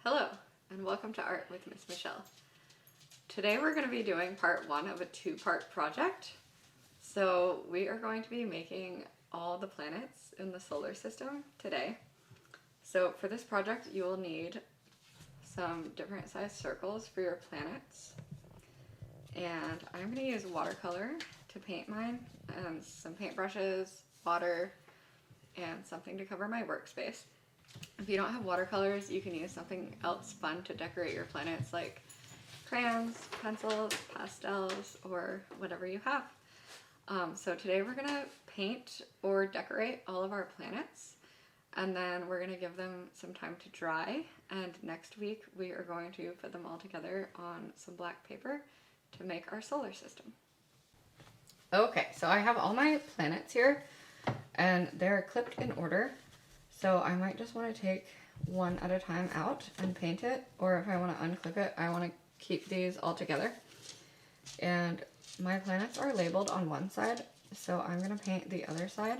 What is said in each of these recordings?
Hello, and welcome to Art with Miss Michelle. Today we're going to be doing part one of a two-part project. So we are going to be making all the planets in the solar system today. So for this project you will need some different sized circles for your planets. And I'm going to use watercolor to paint mine, and some paintbrushes, water, and something to cover my workspace. If you don't have watercolors, you can use something else fun to decorate your planets, like crayons, pencils, pastels, or whatever you have. So today we're gonna paint or decorate all of our planets, and then we're gonna give them some time to dry, and next week we are going to put them all together on some black paper to make our solar system. Okay, so I have all my planets here, and they're clipped in order. So I might just want to take one at a time out and paint it, or if I want to unclip it, I want to keep these all together. And my planets are labeled on one side, so I'm going to paint the other side.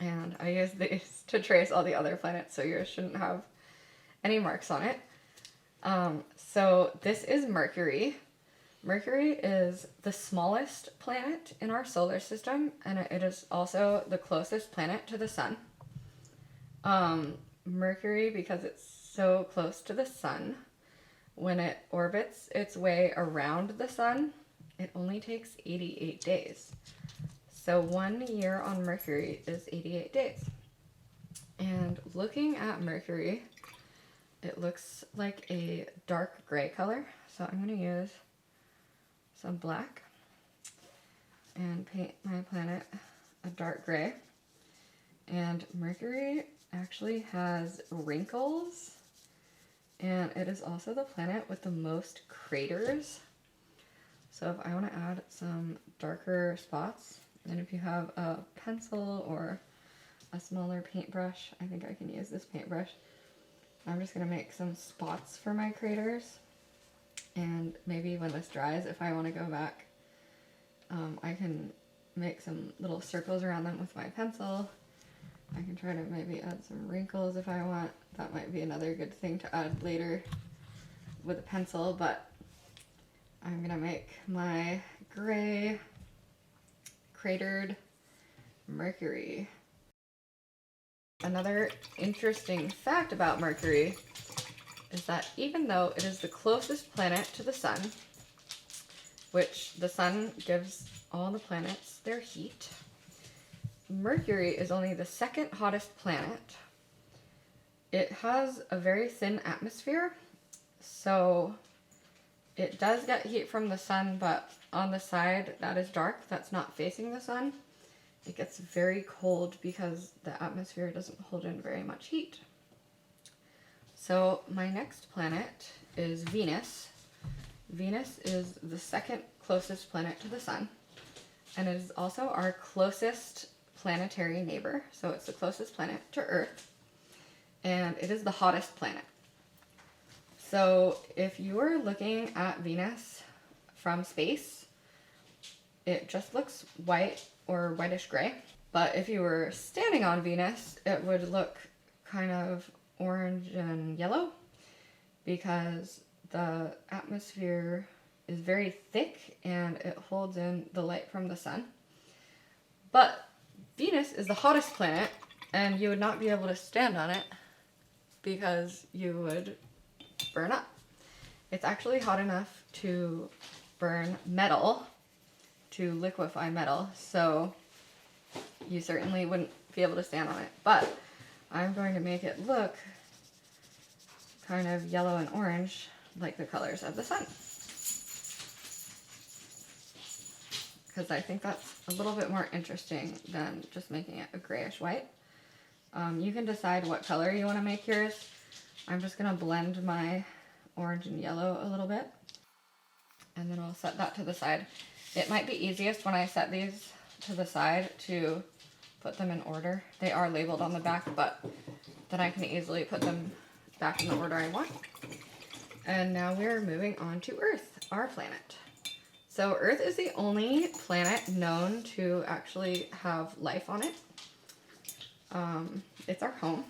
And I use these to trace all the other planets, so yours shouldn't have any marks on it. So this is Mercury. Mercury is the smallest planet in our solar system, and it is also the closest planet to the sun. Mercury, because it's so close to the sun, when it orbits its way around the sun, it only takes 88 days. So 1 year on Mercury is 88 days. And looking at Mercury, it looks like a dark gray color. So I'm going to use some black and paint my planet a dark gray. And Mercury actually has wrinkles, and it is also the planet with the most craters. So if I want to add some darker spots, and if you have a pencil or a smaller paintbrush, I think I can use this paintbrush. I'm just going to make some spots for my craters, and maybe when this dries, if I want to go back, I can make some little circles around them with my pencil. I can try to maybe add some wrinkles if I want. That might be another good thing to add later with a pencil, but I'm gonna make my gray cratered Mercury. Another interesting fact about Mercury is that even though it is the closest planet to the sun, which the sun gives all the planets their heat, Mercury is only the second hottest planet. It has a very thin atmosphere, so it does get heat from the sun, but on the side that is dark, that's not facing the sun, it gets very cold because the atmosphere doesn't hold in very much heat. So my next planet is Venus. Venus is the second closest planet to the sun, and it is also our closest planetary neighbor, so it's the closest planet to Earth, and it is the hottest planet. So if you are looking at Venus from space, it just looks white or whitish gray, but if you were standing on Venus, it would look kind of orange and yellow because the atmosphere is very thick and it holds in the light from the sun. But Venus is the hottest planet, and you would not be able to stand on it because you would burn up. It's actually hot enough to burn metal, to liquefy metal, so you certainly wouldn't be able to stand on it. But I'm going to make it look kind of yellow and orange like the colors of the sun, because I think that's a little bit more interesting than just making it a grayish white. You can decide what color you want to make yours. I'm just going to blend my orange and yellow a little bit, and then I'll set that to the side. It might be easiest when I set these to the side to put them in order. They are labeled on the back, but then I can easily put them back in the order I want. And now we're moving on to Earth, our planet. So Earth is the only planet known to actually have life on it. It's our home.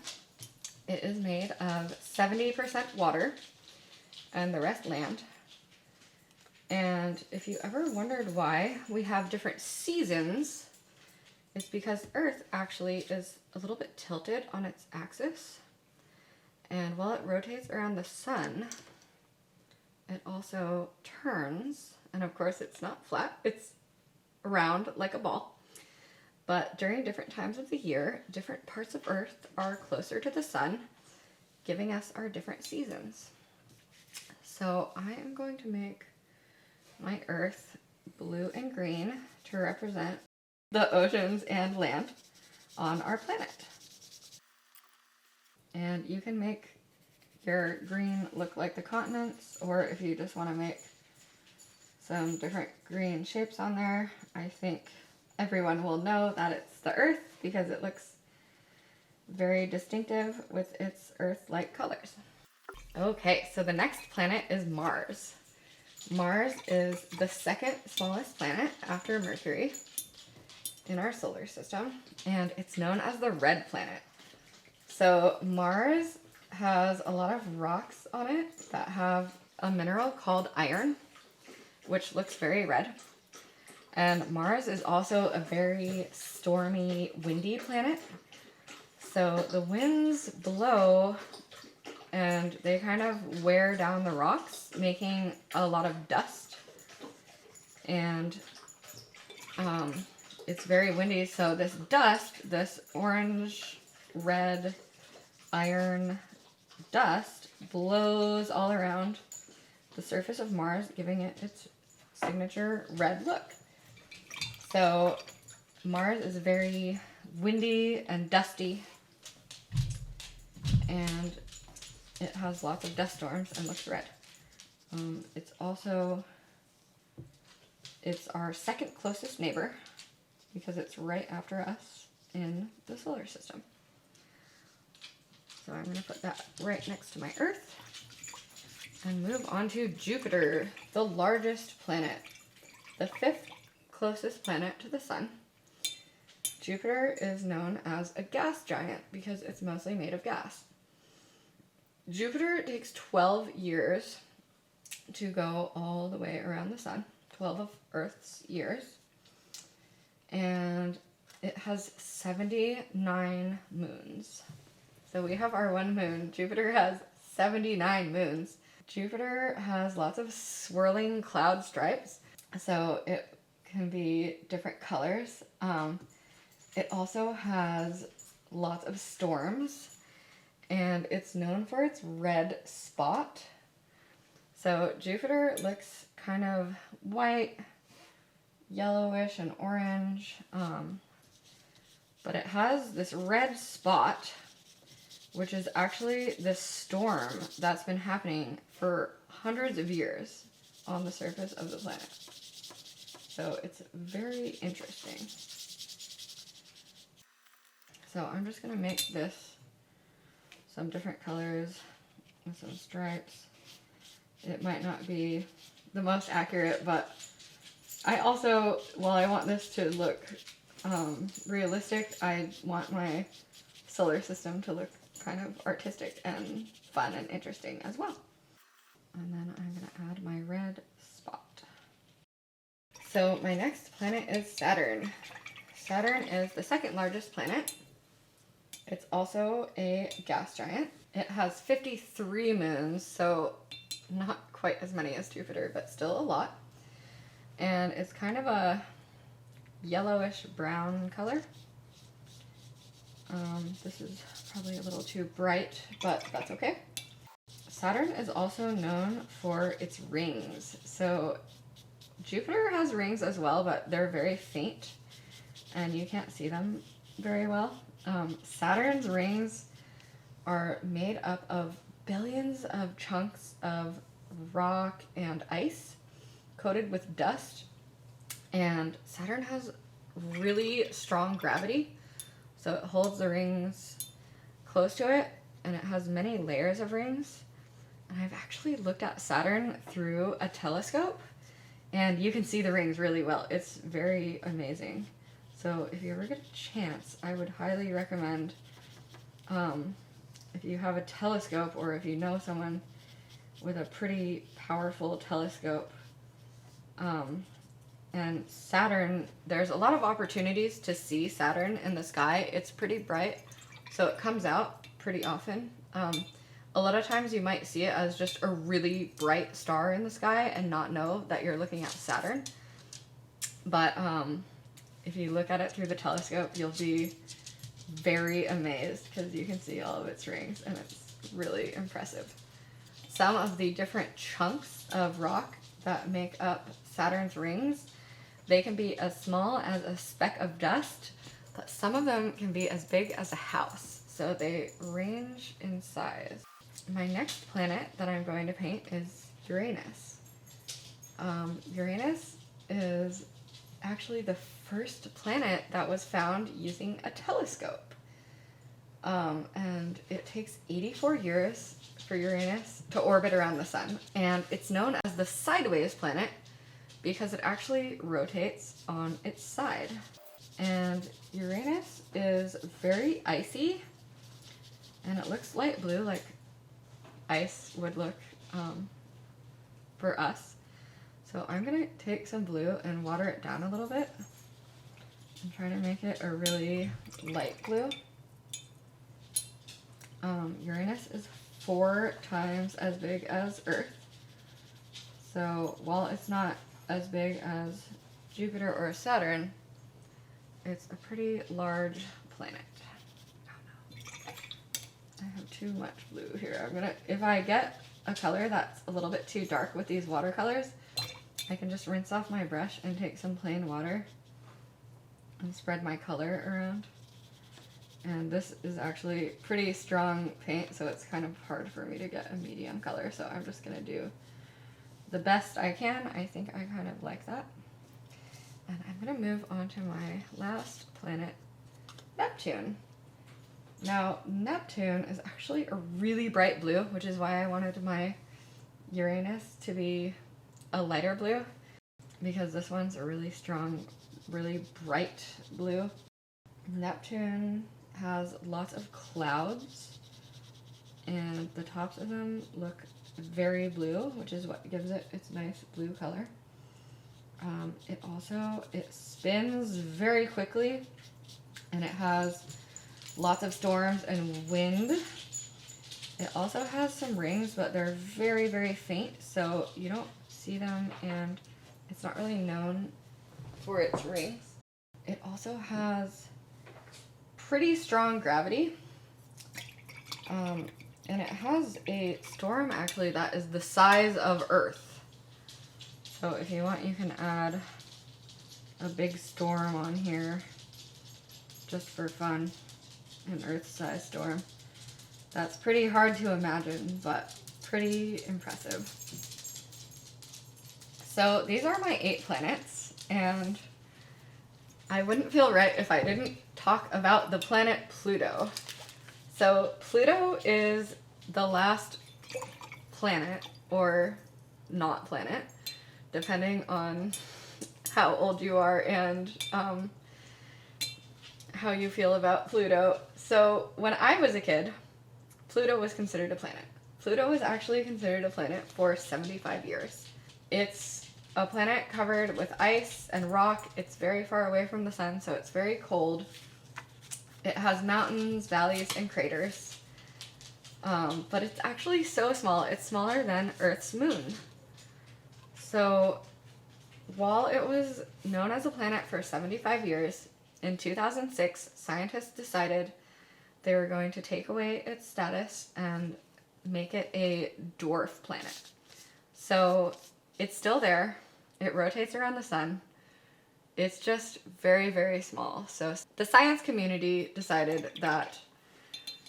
It is made of 70% water and the rest land. And if you ever wondered why we have different seasons, it's because Earth actually is a little bit tilted on its axis. And while it rotates around the sun, it also turns. And of course, it's not flat, it's round like a ball. But during different times of the year, different parts of Earth are closer to the sun, giving us our different seasons. So I am going to make my Earth blue and green to represent the oceans and land on our planet. And you can make your green look like the continents, or if you just want to make some different green shapes on there, I think everyone will know that it's the Earth because it looks very distinctive with its Earth-like colors. Okay, so the next planet is Mars. Mars is the second smallest planet after Mercury in our solar system, and it's known as the red planet. So Mars has a lot of rocks on it that have a mineral called iron, which looks very red. And Mars is also a very stormy, windy planet. So the winds blow and they kind of wear down the rocks, making a lot of dust. And it's very windy, so this dust, this orange, red, iron dust, blows all around the surface of Mars, giving it its signature red look. So Mars is very windy and dusty, and it has lots of dust storms and looks red. It's our second closest neighbor because it's right after us in the solar system. So I'm going to put that right next to my Earth and move on to Jupiter, the largest planet, the fifth closest planet to the sun. Jupiter is known as a gas giant because it's mostly made of gas. Jupiter takes 12 years to go all the way around the sun, 12 of Earth's years, and it has 79 moons. So we have our one moon. Jupiter has 79 moons. Jupiter has lots of swirling cloud stripes, so it can be different colors. It also has lots of storms, and it's known for its red spot. So Jupiter looks kind of white, yellowish, and orange, but it has this red spot, which is actually this storm that's been happening for hundreds of years on the surface of the planet. So it's very interesting. So I'm just going to make this some different colors with some stripes. It might not be the most accurate, but I also, while I want this to look realistic, I want my solar system to look kind of artistic and fun and interesting as well. And then I'm going to add my red spot. So my next planet is Saturn. Saturn is the second largest planet. It's also a gas giant. It has 53 moons, so not quite as many as Jupiter, but still a lot. And it's kind of a yellowish brown color. This is probably a little too bright, but that's okay. Saturn is also known for its rings. So Jupiter has rings as well, but they're very faint and you can't see them very well. Saturn's rings are made up of billions of chunks of rock and ice coated with dust. And Saturn has really strong gravity, so it holds the rings close to it, and it has many layers of rings. And I've actually looked at Saturn through a telescope, and you can see the rings really well. It's very amazing. So if you ever get a chance, I would highly recommend if you have a telescope or if you know someone with a pretty powerful telescope, and Saturn, there's a lot of opportunities to see Saturn in the sky. It's pretty bright, so it comes out pretty often. A lot of times you might see it as just a really bright star in the sky and not know that you're looking at Saturn. But if you look at it through the telescope, you'll be very amazed because you can see all of its rings, and it's really impressive. Some of the different chunks of rock that make up Saturn's rings, they can be as small as a speck of dust, but some of them can be as big as a house. So they range in size. My next planet that I'm going to paint is Uranus. Uranus is actually the first planet that was found using a telescope. And it takes 84 years for Uranus to orbit around the sun. And it's known as the sideways planet because it actually rotates on its side. And Uranus is very icy, and it looks light blue like ice would look for us. So I'm gonna take some blue and water it down a little bit and try to make it a really light blue. Uranus is 4 times as big as Earth. So while it's not as big as Jupiter or Saturn, it's a pretty large planet. Oh no. I have too much blue here. if I get a color that's a little bit too dark with these watercolors, I can just rinse off my brush and take some plain water and spread my color around. And this is actually pretty strong paint, so it's kind of hard for me to get a medium color, so I'm just gonna do the best I can. I think I kind of like that. And I'm gonna move on to my last planet, Neptune. Now, Neptune is actually a really bright blue, which is why I wanted my Uranus to be a lighter blue, because this one's a really strong, really bright blue. Neptune has lots of clouds, and the tops of them look very blue, which is what gives it its nice blue color. It spins very quickly, and it has lots of storms and wind. It also has some rings, but they're very, very faint, so you don't see them, and it's not really known for its rings. It also has pretty strong gravity, and it has a storm actually that is the size of Earth. So if you want, you can add a big storm on here just for fun, an Earth-sized storm. That's pretty hard to imagine, but pretty impressive. So these are my 8 planets, and I wouldn't feel right if I didn't talk about the planet Pluto. So Pluto is the last planet, or not planet, depending on how old you are and how you feel about Pluto. So when I was a kid, Pluto was considered a planet. Pluto was actually considered a planet for 75 years. It's a planet covered with ice and rock. It's very far away from the sun, so it's very cold. It has mountains, valleys, and craters. But it's actually so small. It's smaller than Earth's moon. So while it was known as a planet for 75 years, in 2006, scientists decided they were going to take away its status and make it a dwarf planet. So it's still there. It rotates around the sun. It's just very, very small. So the science community decided that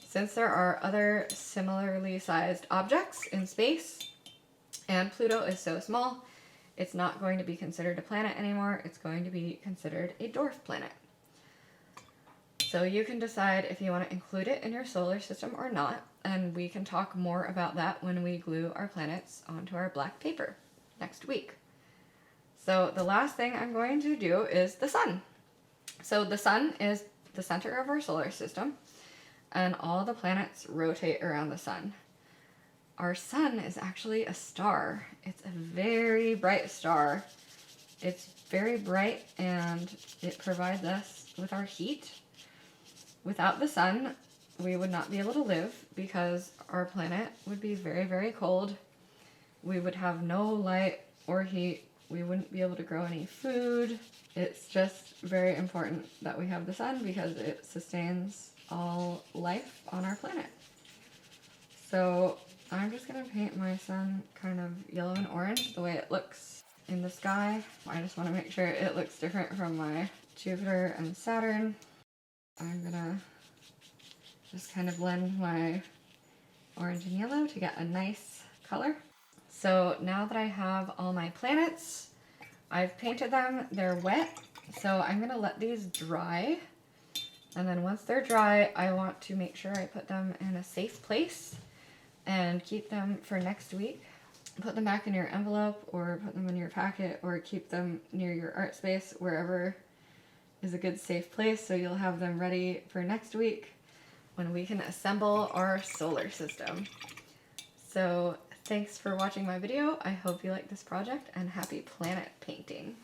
since there are other similarly sized objects in space, and Pluto is so small, it's not going to be considered a planet anymore. It's going to be considered a dwarf planet. So you can decide if you want to include it in your solar system or not, and we can talk more about that when we glue our planets onto our black paper next week. So the last thing I'm going to do is the sun. So the sun is the center of our solar system. and all the planets rotate around the sun. Our sun is actually a star. It's a very bright star. It's very bright and it provides us with our heat. Without the sun, we would not be able to live because our planet would be very, very cold. We would have no light or heat. We wouldn't be able to grow any food. It's just very important that we have the sun because it sustains all life on our planet. So I'm just gonna paint my sun kind of yellow and orange the way it looks in the sky. I just want to make sure it looks different from my Jupiter and Saturn. I'm gonna just kind of blend my orange and yellow to get a nice color. So now that I have all my planets, I've painted them, they're wet, so I'm gonna let these dry. And then once they're dry, I want to make sure I put them in a safe place and keep them for next week. Put them back in your envelope or put them in your packet or keep them near your art space, wherever is a good safe place, so you'll have them ready for next week when we can assemble our solar system. So thanks for watching my video. I hope you like this project and happy planet painting.